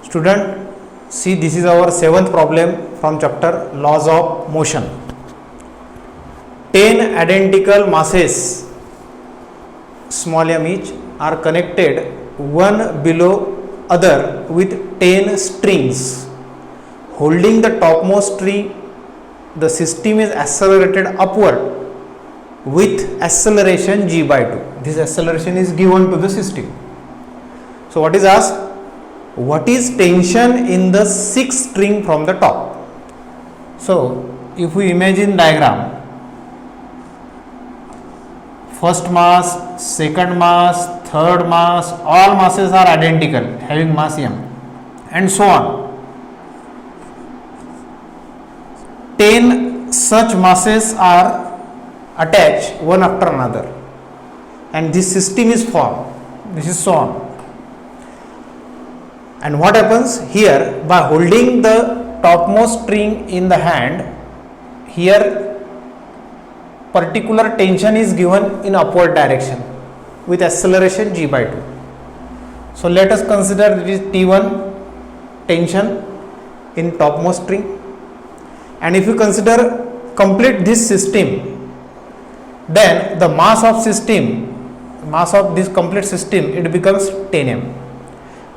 Student, see, this is our 7th problem from chapter Laws of Motion. 10 identical masses, small m each, are connected one below other with 10 strings. Holding the topmost string, the system is accelerated upward with acceleration g by 2. This acceleration is given to the system. So what is asked? What is tension in the 6th string from the top? So if we imagine diagram, first mass, second mass, third mass, all masses are identical having mass m and so on. 10 such masses are attached one after another and this system is formed. This is so on. And what happens here, by holding the topmost string in the hand, here particular tension is given in upward direction with acceleration g by 2. So let us consider this T1 tension in topmost string, and if you consider complete this system, then the mass of this complete system, it becomes 10 m.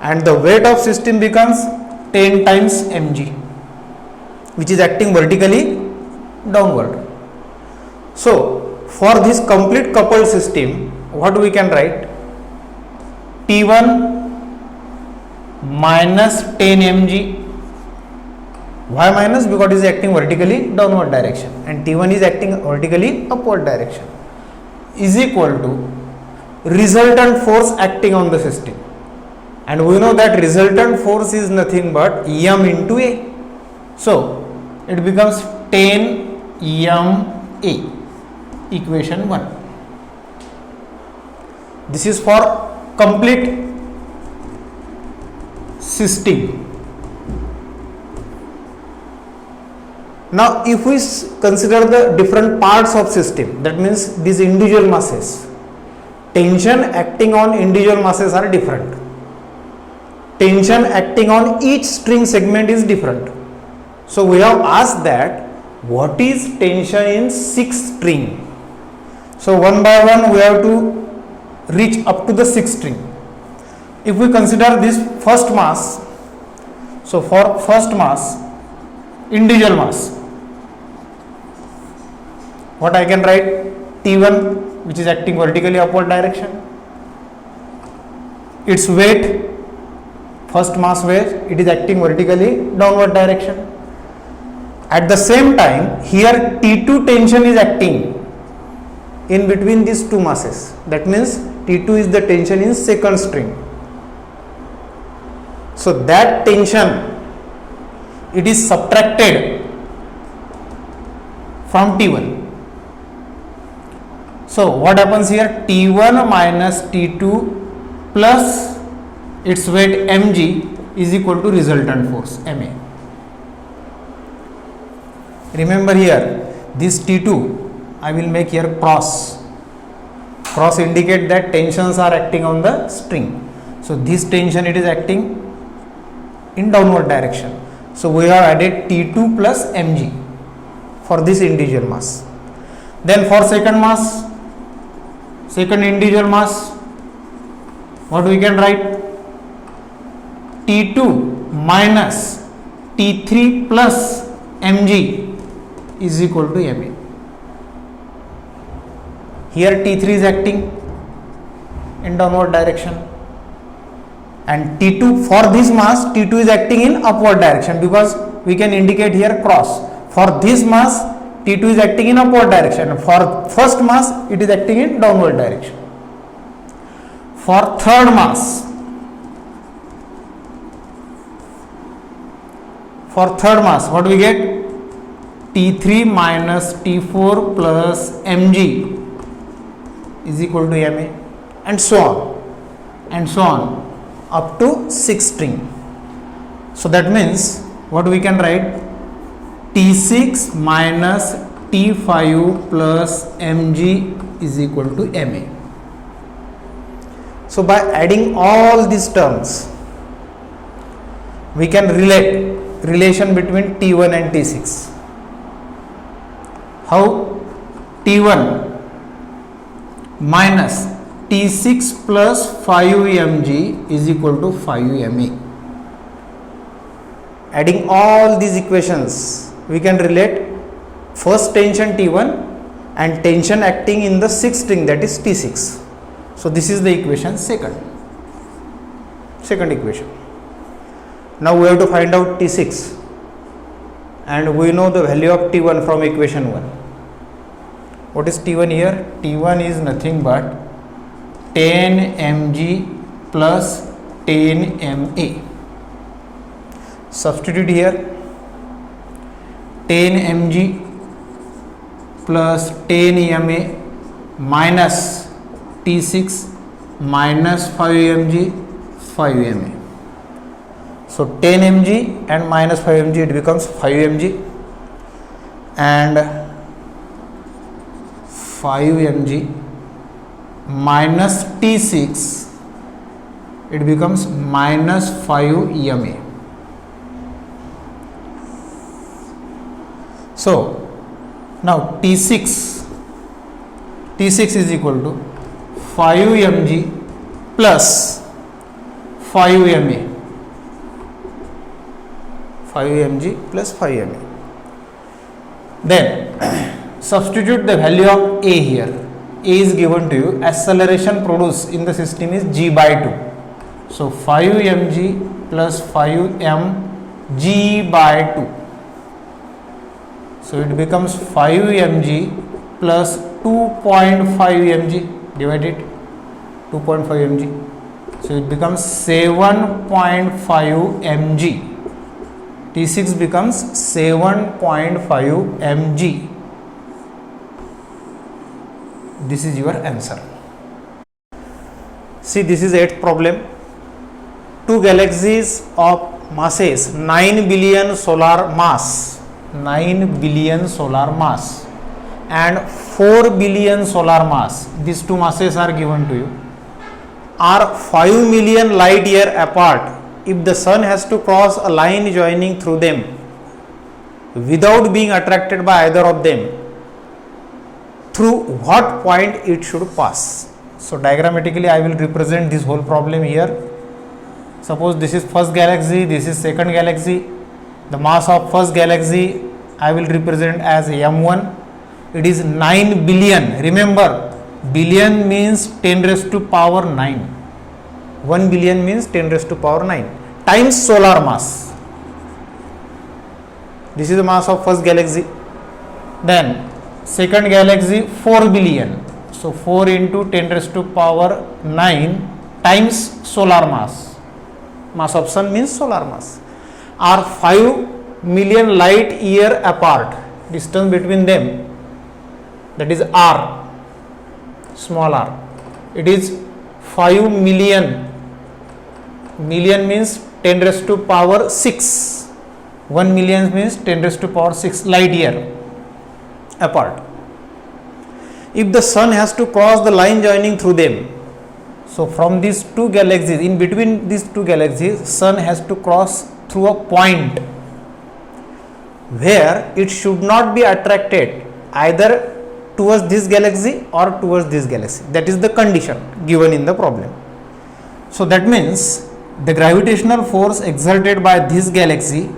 And the weight of system becomes 10 times mg, which is acting vertically downward. So for this complete coupled system, what we can write? T1 minus 10 mg. Why minus? Because it is acting vertically downward direction and T1 is acting vertically upward direction, is equal to resultant force acting on the system. And we know that resultant force is nothing but m into a. So it becomes 10 m a, equation 1. This is for complete system. Now if we consider the different parts of system, that means these individual masses, tension acting on individual masses are different. Tension acting on each string segment is different. So we have asked that what is tension in 6th string. So one by one we have to reach up to the 6th string. If we consider this first mass, so for first mass, individual mass, what I can write? T1, which is acting vertically upward direction. Its weight, first mass weight, it is acting vertically downward direction. At the same time, here T2 tension is acting in between these two masses. That means T2 is the tension in 2nd string. So that tension, it is subtracted from T1. So what happens here? T1 minus T2 plus its weight mg is equal to resultant force ma. Remember here, this T2 I will make here cross. Cross indicate that tensions are acting on the string. So this tension, it is acting in downward direction. So we have added T2 plus mg for this individual mass. Then for second mass, second individual mass, what we can write? T2 minus T3 plus mg is equal to ma. Here T3 is acting in downward direction and T2, for this mass, T2 is acting in upward direction because we can indicate here cross. For this mass, T2 is acting in upward direction. For first mass, it is acting in downward direction. For third mass, what we get? T3 minus T4 plus mg is equal to ma, and so on up to 6th string. So that means what we can write? T6 minus T5 plus mg is equal to ma. So by adding all these terms, we can relate relation between T1 and T6. How? T1 minus T6 plus 5 mg is equal to 5 me. Adding all these equations, we can relate first tension T1 and tension acting in the sixth string, that is T6. So this is the equation second equation. Now we have to find out T6, and we know the value of T1 from equation 1. What is T1 here? T1 is nothing but 10 mg plus 10 ma. Substitute here 10 mg plus 10 ma minus T6 minus 5 mg 5 ma. So 10 mg and minus 5 mg, it becomes 5 mg, and 5 mg minus T6, it becomes minus 5 ma. So now T6 is equal to 5 mg plus 5 ma. 5 mg plus 5 ma. Then substitute the value of A here. A is given to you. Acceleration produced in the system is g by 2. So 5 mg plus 5 m g by 2. So it becomes 5 mg plus 2.5 mg divided 2.5 mg. So it becomes 7.5 mg. T6 becomes 7.5 mg. This is your answer. See, this is 8th problem. Two galaxies of masses 9 billion solar mass, 9 billion solar mass and 4 billion solar mass, these two masses are given to you, are 5 million light year apart. If the sun has to cross a line joining through them without being attracted by either of them, through what point it should pass? So diagrammatically I will represent this whole problem here. Suppose this is first galaxy, this is second galaxy. The mass of first galaxy I will represent as m1. It is 9 billion. Remember, billion means 10 raised to power 9. 1 billion means 10 raised to power 9 times solar mass. This is the mass of first galaxy. Then second galaxy 4 billion. So 4 into 10 raised to power 9 times solar mass. Mass of sun means solar mass. Are 5 million light year apart. Distance between them, that is r, small r. It is 5 million. Million means 10 raised to power 6. 1 million means 10 raised to power 6 light year apart. If the sun has to cross the line joining through them, so from these two galaxies, in between these two galaxies, sun has to cross through a point where it should not be attracted either towards this galaxy or towards this galaxy. That is the condition given in the problem. So that means the gravitational force exerted by this galaxy,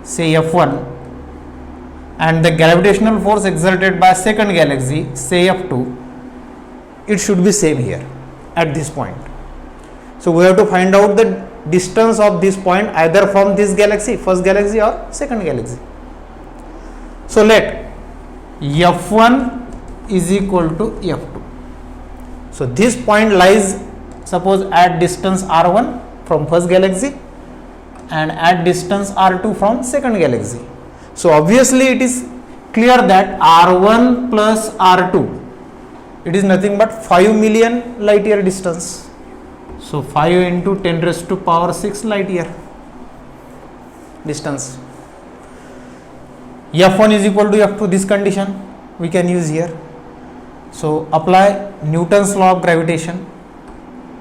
say F1, and the gravitational force exerted by second galaxy, say F2, it should be same here at this point. So we have to find out the distance of this point either from this galaxy, first galaxy or second galaxy. So let F1 is equal to F2. So this point lies, suppose, at distance R1 from first galaxy and at distance R2 from second galaxy. So obviously it is clear that R1 plus R2, it is nothing but 5 million light year distance. So 5 into 10 raised to power 6 light year distance. F1 is equal to F2, this condition we can use here. So apply Newton's law of gravitation.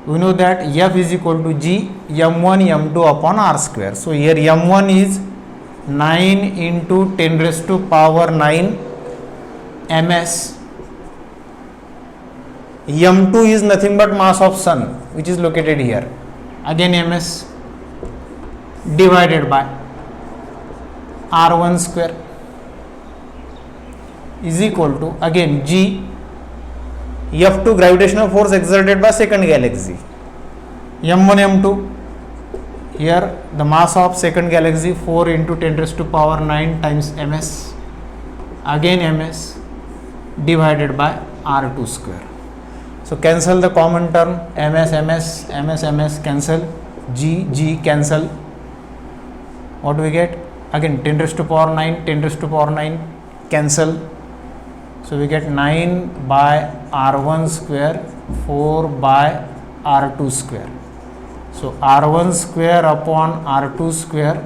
we know that F is equal to G m1 m2 upon r square. So here m1 is 9 into 10 raised to power 9 ms. m2 is nothing but mass of sun, which is located here, again ms, divided by r1 square is equal to again G F2 gravitational force exerted by second galaxy, m1 m2, here the mass of second galaxy 4 into 10 raised to power 9 times ms, again ms, divided by r2 square. So cancel the common term, ms cancel, g cancel. What we get? Again 10 raised to power 9 cancel. So we get 9 by r1 square, 4 by r2 square. So r1 square upon r2 square,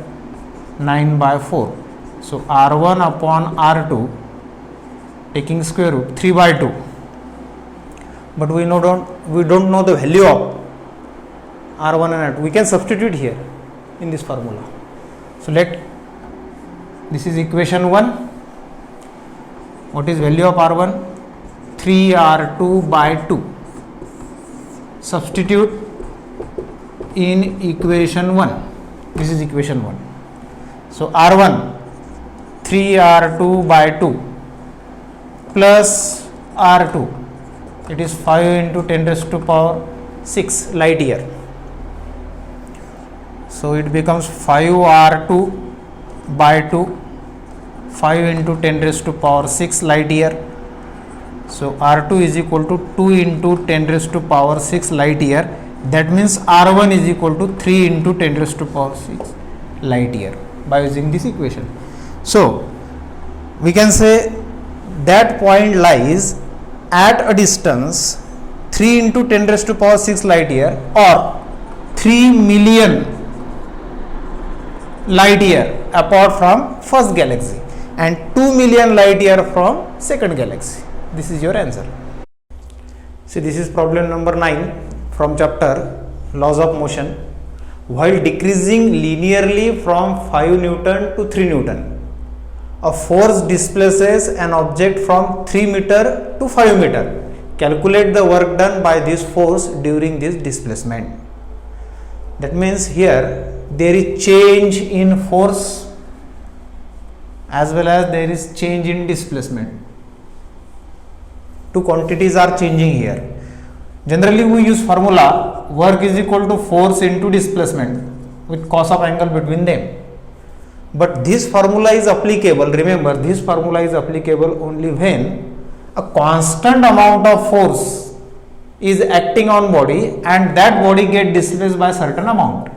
9 by 4. So r1 upon r2, taking square root, 3 by 2. But we don't know the value of r1 and r2. We can substitute here in this formula. So this is equation 1. What is value of r1? 3r2 by 2. Substitute in equation 1. This is equation 1. So r1 3r2 by 2 plus r2, it is 5 into 10 raised to power 6 light year. So it becomes 5r2 by 2, 5 into 10 raised to power 6 light year. So r2 is equal to 2 into 10 raised to power 6 light year. That means r1 is equal to 3 into 10 raised to power 6 light year by using this equation. So we can say that point lies at a distance 3 into 10 raised to power 6 light year or 3 million light year apart from first galaxy and 2 million light year from second galaxy. This is your answer. See, this is problem number 9 from chapter Laws of Motion. While decreasing linearly from 5 Newton to 3 Newton, a force displaces an object from 3 meter to 5 meter. Calculate the work done by this force during this displacement. That means here there is change in force as well as there is change in displacement. Two quantities are changing here. Generally we use formula work is equal to force into displacement with cos of angle between them. But this formula is applicable, remember this formula is applicable only when a constant amount of force is acting on body and that body get displaced by a certain amount.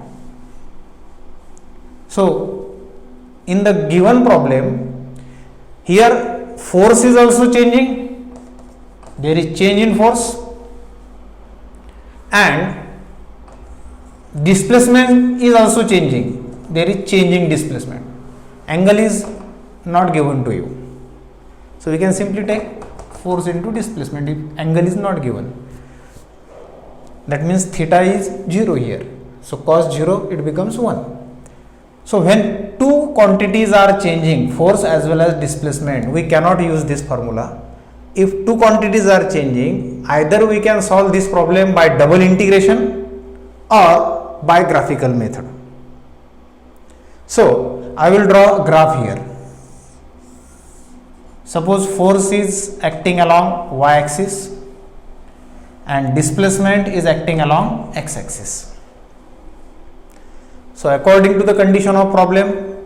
So in the given problem, here force is also changing, there is change in force and displacement is also changing, there is changing displacement. Angle is not given to you. So we can simply take force into displacement if angle is not given. That means theta is 0 here. So cos 0 it becomes 1. So when two quantities are changing, force as well as displacement, we cannot use this formula. If two quantities are changing, either we can solve this problem by double integration or by graphical method. So I will draw a graph here. Suppose force is acting along y-axis and displacement is acting along x-axis. So according to the condition of problem,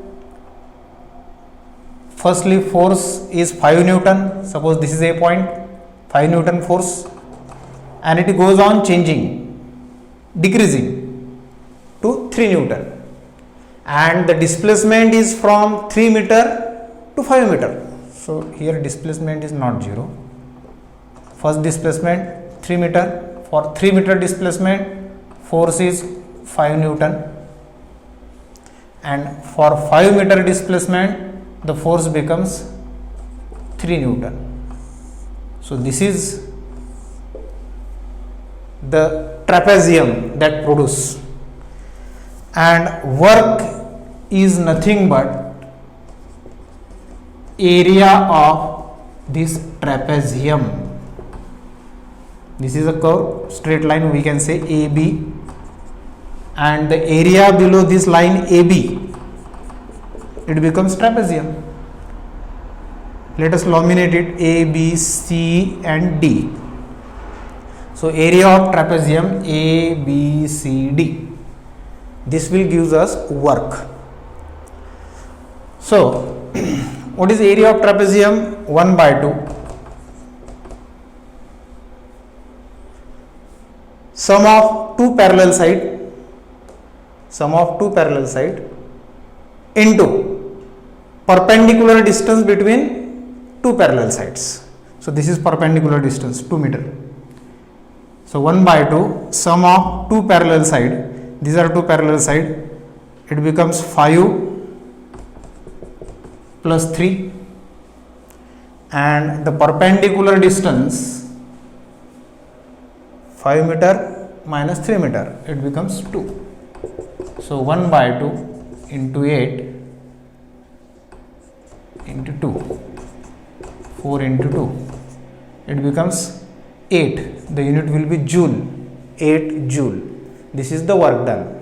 firstly force is 5 Newton, suppose this is a point, 5 Newton force, and it goes on changing, decreasing to 3 Newton, and the displacement is from 3 meter to 5 meter. So here displacement is not 0. First displacement 3 meter, for 3 meter displacement force is 5 Newton, and for 5 meter displacement the force becomes 3 Newton. So this is the trapezium that produce, and work is nothing but area of this trapezium. This is a curve, straight line, we can say AB, and the area below this line AB, it becomes trapezium. Let us illuminate it, A, B, C and D. So area of trapezium A, B, C, D. This will give us work. So what is area of trapezium? 1 by 2 sum of two parallel side into perpendicular distance between two parallel sides. So this is perpendicular distance, 2 meter. So 1 by 2 sum of two parallel side, these are two parallel side, it becomes 5 plus 3, and the perpendicular distance 5 meter minus 3 meter, it becomes 2. So 1 by 2 into 8 into 2, 4 into 2, it becomes 8. The unit will be joule, 8 joule. This is the work done.